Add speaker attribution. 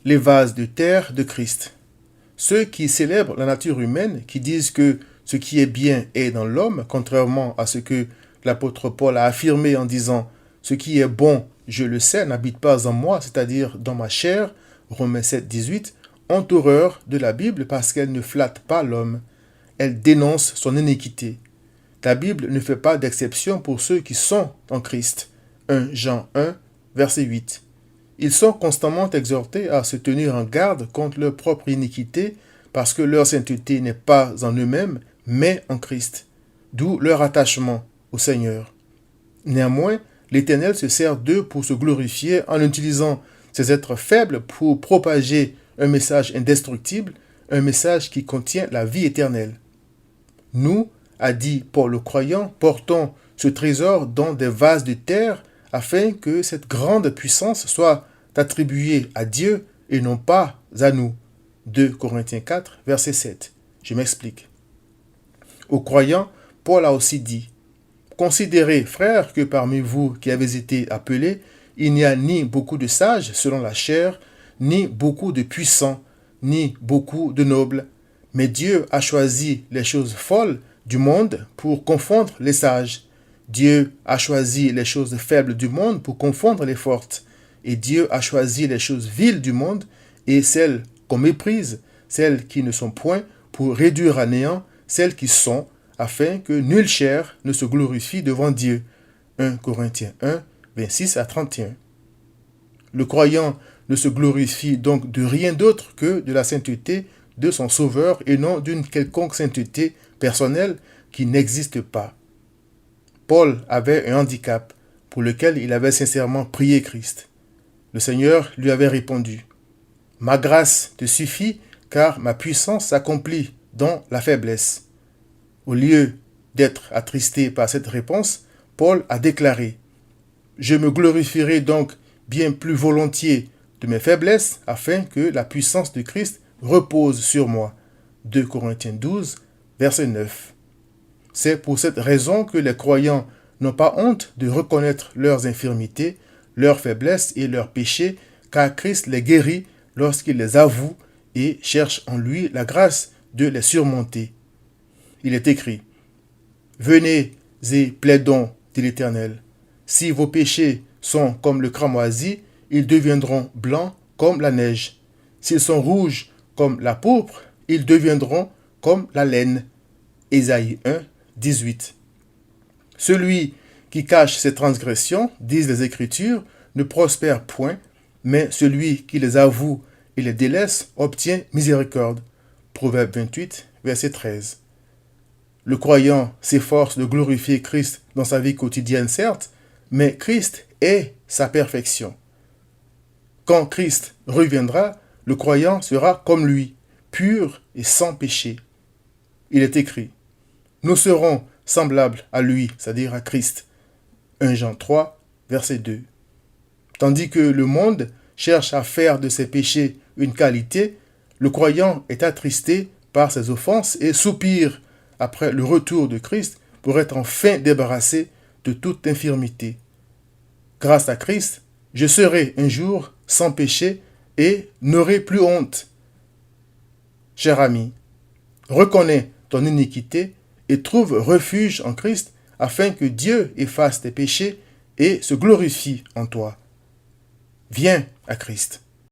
Speaker 1: les vases de terre de Christ. Ceux qui célèbrent la nature humaine, qui disent que ce qui est bien est dans l'homme, contrairement à ce que l'apôtre Paul a affirmé en disant « Ce qui est bon, je le sais, n'habite pas en moi, c'est-à-dire dans ma chair », Romains 7, 18, ont horreur de la Bible parce qu'elle ne flatte pas l'homme. Elle dénonce son iniquité. La Bible ne fait pas d'exception pour ceux qui sont en Christ. 1 Jean 1, verset 8. Ils sont constamment exhortés à se tenir en garde contre leur propre iniquité parce que leur sainteté n'est pas en eux-mêmes, mais en Christ. D'où leur attachement au Seigneur. Néanmoins, l'Éternel se sert d'eux pour se glorifier en utilisant ces êtres faibles pour propager un message indestructible, un message qui contient la vie éternelle. Nous, a dit Paul le croyant, portons ce trésor dans des vases de terre afin que cette grande puissance soit attribuée à Dieu et non pas à nous. 2 Corinthiens 4, verset 7. Je m'explique. Aux croyants, Paul a aussi dit « Considérez, frères, que parmi vous qui avez été appelés, il n'y a ni beaucoup de sages selon la chair, ni beaucoup de puissants, ni beaucoup de nobles. Mais Dieu a choisi les choses folles du monde pour confondre les sages. Dieu a choisi les choses faibles du monde pour confondre les fortes. Et Dieu a choisi les choses viles du monde et celles qu'on méprise, celles qui ne sont point, pour réduire à néant celles qui sont, afin que nulle chair ne se glorifie devant Dieu. 1 Corinthiens 1, 26 à 31. Le croyant ne se glorifie donc de rien d'autre que de la sainteté de son Sauveur et non d'une quelconque sainteté personnelle qui n'existe pas. Paul avait un handicap pour lequel il avait sincèrement prié Christ. Le Seigneur lui avait répondu « Ma grâce te suffit car ma puissance s'accomplit dans la faiblesse. » Au lieu d'être attristé par cette réponse, Paul a déclaré « Je me glorifierai donc bien plus volontiers de mes faiblesses afin que la puissance de Christ repose sur moi. » 2 Corinthiens 12, verset 9. C'est pour cette raison que les croyants n'ont pas honte de reconnaître leurs infirmités, leurs faiblesses et leurs péchés, car Christ les guérit lorsqu'ils les avouent et cherchent en lui la grâce de les surmonter. Il est écrit « Venez et plaidons, dit l'Éternel. Si vos péchés sont comme le cramoisi, ils deviendront blancs comme la neige. S'ils sont rouges comme la pourpre, ils deviendront comme la laine. » Ésaïe 1, 18. Celui qui cache ses transgressions, disent les Écritures, ne prospère point, mais celui qui les avoue et les délaisse obtient miséricorde. Proverbe 28, verset 13. Le croyant s'efforce de glorifier Christ dans sa vie quotidienne, certes, mais Christ est sa perfection. Quand Christ reviendra, le croyant sera comme lui, pur et sans péché. Il est écrit « Nous serons semblables à lui, c'est-à-dire à Christ. » 1 Jean 3, verset 2. Tandis que le monde cherche à faire de ses péchés une qualité, le croyant est attristé par ses offenses et soupire après le retour de Christ pour être enfin débarrassé de toute infirmité. Grâce à Christ, je serai un jour sans péché et n'aurai plus honte. Cher ami, reconnais ton iniquité et trouve refuge en Christ afin que Dieu efface tes péchés et se glorifie en toi. Viens à Christ.